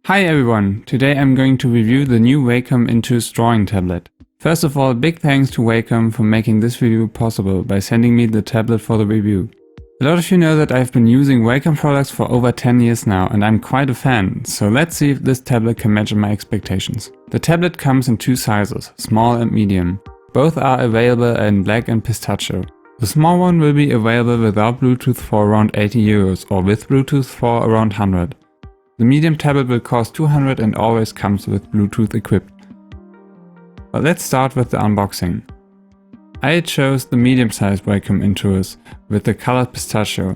Hi everyone, today I'm going to review the new Wacom Intuos drawing tablet. First of all, big thanks to Wacom for making this review possible by sending me the tablet for the review. A lot of you know that I've been using Wacom products for over 10 years now and I'm quite a fan, so let's see if this tablet can match my expectations. The tablet comes in two sizes, small and medium. Both are available in black and pistachio. The small one will be available without Bluetooth for around €80 or with Bluetooth for around 100. The medium tablet will cost 200 and always comes with Bluetooth equipped. But let's start with the unboxing. I chose the medium-sized Wacom Intuos with the color pistachio.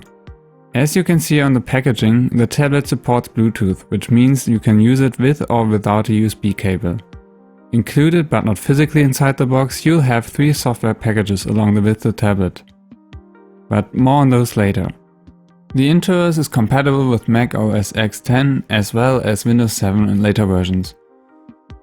As you can see on the packaging, the tablet supports Bluetooth, which means you can use it with or without a USB cable. Included but not physically inside the box, you'll have 3 software packages along with the tablet. But more on those later. The Intuos is compatible with Mac OS X 10 as well as Windows 7 and later versions.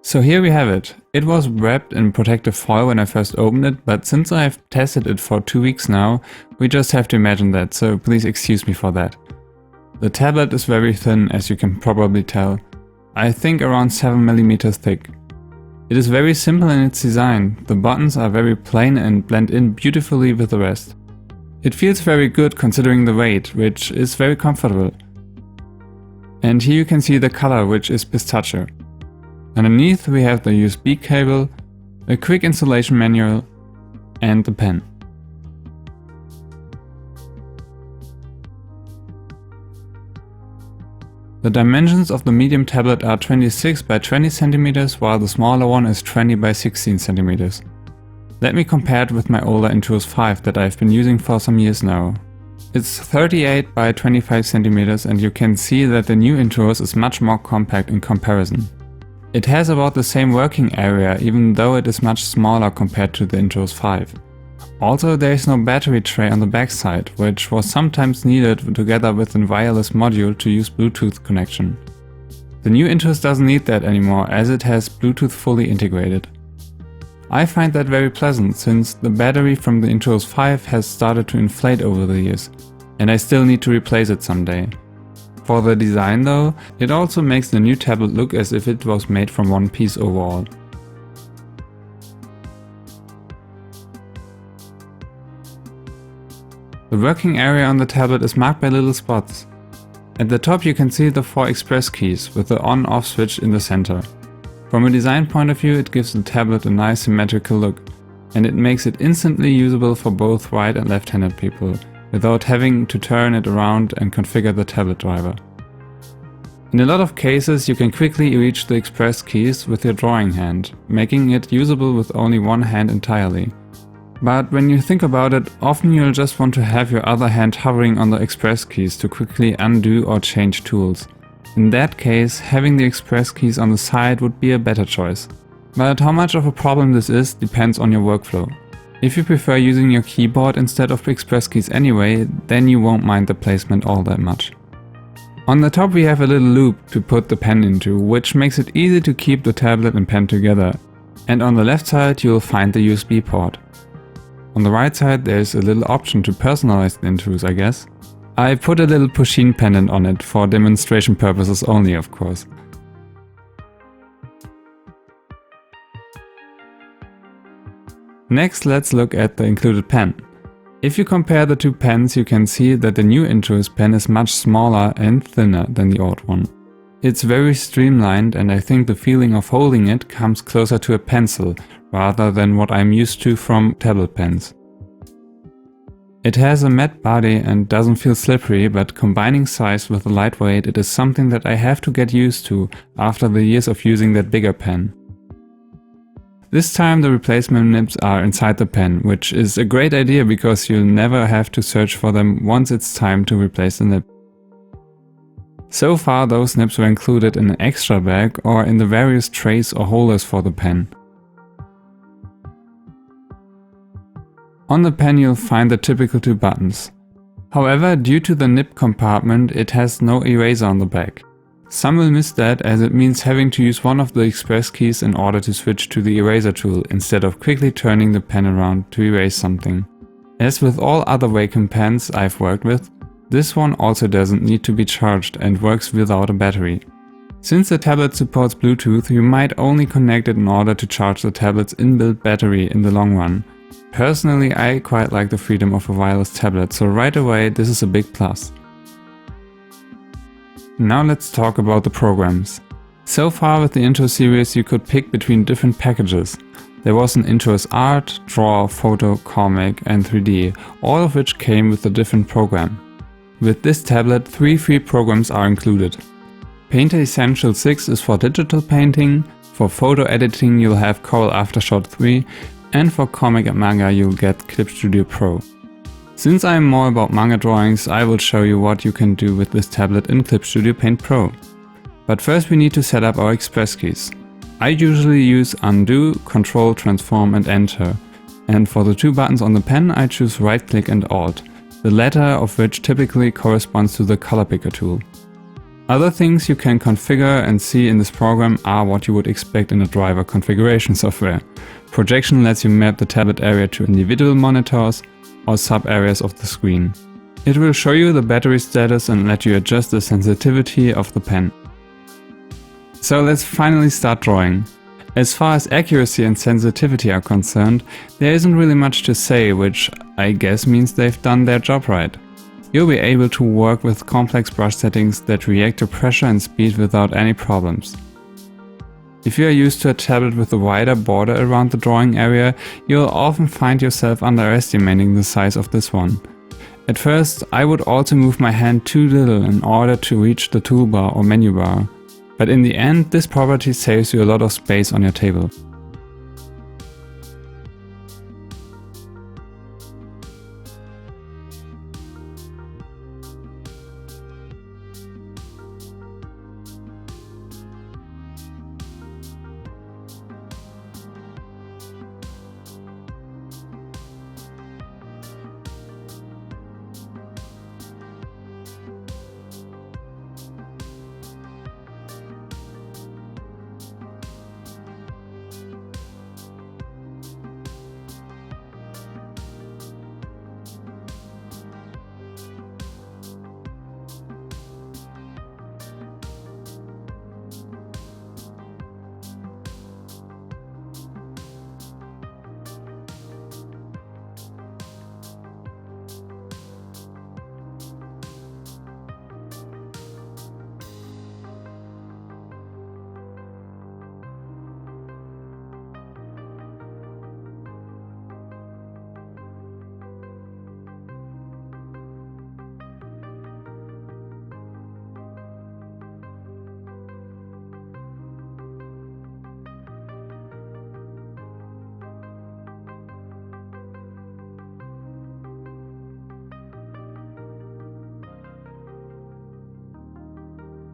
So here we have it. It was wrapped in protective foil when I first opened it, but since I've tested it for 2 weeks now, we just have to imagine that, so please excuse me for that. The tablet is very thin, as you can probably tell. I think around 7mm thick. It is very simple in its design. The buttons are very plain and blend in beautifully with the rest. It feels very good considering the weight, which is very comfortable. And here you can see the color, which is pistachio. Underneath we have the USB cable, a quick installation manual and the pen. The dimensions of the medium tablet are 26 by 20 cm, while the smaller one is 20 by 16 cm. Let me compare it with my older Intuos 5 that I've been using for some years now. It's 38 by 25 cm and you can see that the new Intuos is much more compact in comparison. It has about the same working area, even though it is much smaller compared to the Intuos 5. Also, there is no battery tray on the backside, which was sometimes needed together with a wireless module to use Bluetooth connection. The new Intuos doesn't need that anymore as it has Bluetooth fully integrated. I find that very pleasant since the battery from the Intuos 5 has started to inflate over the years, and I still need to replace it someday. For the design though, it also makes the new tablet look as if it was made from one piece overall. The working area on the tablet is marked by little spots. At the top you can see the 4 express keys with the on-off switch in the center. From a design point of view, it gives the tablet a nice symmetrical look, and it makes it instantly usable for both right and left-handed people, without having to turn it around and configure the tablet driver. In a lot of cases you can quickly reach the express keys with your drawing hand, making it usable with only one hand entirely. But when you think about it, often you'll just want to have your other hand hovering on the express keys to quickly undo or change tools. In that case, having the express keys on the side would be a better choice. But how much of a problem this is depends on your workflow. If you prefer using your keyboard instead of express keys anyway, then you won't mind the placement all that much. On the top we have a little loop to put the pen into, which makes it easy to keep the tablet and pen together. And on the left side you'll find the USB port. On the right side there's a little option to personalize the Intuos, I guess. I put a little pusheen pendant on it for demonstration purposes only, of course. Next, let's look at the included pen. If you compare the two pens, you can see that the new Intuos pen is much smaller and thinner than the old one. It's very streamlined and I think the feeling of holding it comes closer to a pencil rather than what I'm used to from tablet pens. It has a matte body and doesn't feel slippery, but combining size with the lightweight, it is something that I have to get used to after the years of using that bigger pen. This time the replacement nibs are inside the pen, which is a great idea because you'll never have to search for them once it's time to replace the nib. So far those nibs were included in an extra bag or in the various trays or holders for the pen. On the pen you'll find the typical 2 buttons. However, due to the nib compartment, it has no eraser on the back. Some will miss that as it means having to use one of the express keys in order to switch to the eraser tool instead of quickly turning the pen around to erase something. As with all other Wacom pens I've worked with, this one also doesn't need to be charged and works without a battery. Since the tablet supports Bluetooth, you might only connect it in order to charge the tablet's inbuilt battery in the long run. Personally, I quite like the freedom of a wireless tablet, so right away this is a big plus. Now let's talk about the programs. So far with the Intuos series you could pick between different packages. There was an Intuos Art, Draw, Photo, Comic and 3D, all of which came with a different program. With this tablet 3 free programs are included. Painter Essential 6 is for digital painting, for photo editing you'll have Corel Aftershot 3, and for Comic and Manga you'll get Clip Studio Pro. Since I'm more about manga drawings, I will show you what you can do with this tablet in Clip Studio Paint Pro. But first we need to set up our express keys. I usually use Undo, Control, Transform and Enter. And for the 2 buttons on the pen I choose right click and Alt, the latter of which typically corresponds to the color picker tool. Other things you can configure and see in this program are what you would expect in a driver configuration software. Projection lets you map the tablet area to individual monitors or sub-areas of the screen. It will show you the battery status and let you adjust the sensitivity of the pen. So let's finally start drawing. As far as accuracy and sensitivity are concerned, there isn't really much to say, which I guess means they've done their job right. You'll be able to work with complex brush settings that react to pressure and speed without any problems. If you are used to a tablet with a wider border around the drawing area, you'll often find yourself underestimating the size of this one. At first, I would also move my hand too little in order to reach the toolbar or menu bar. But in the end, this property saves you a lot of space on your table.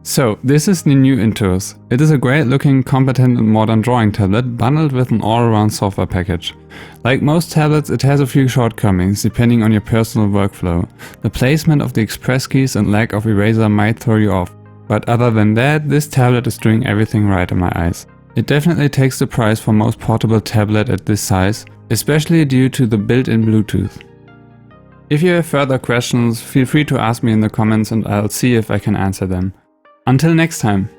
So, this is the new Intuos. It is a great looking, competent and modern drawing tablet bundled with an all-around software package. Like most tablets, it has a few shortcomings depending on your personal workflow. The placement of the express keys and lack of eraser might throw you off. But other than that, this tablet is doing everything right in my eyes. It definitely takes the price for most portable tablet at this size, especially due to the built-in Bluetooth. If you have further questions, feel free to ask me in the comments and I'll see if I can answer them. Until next time.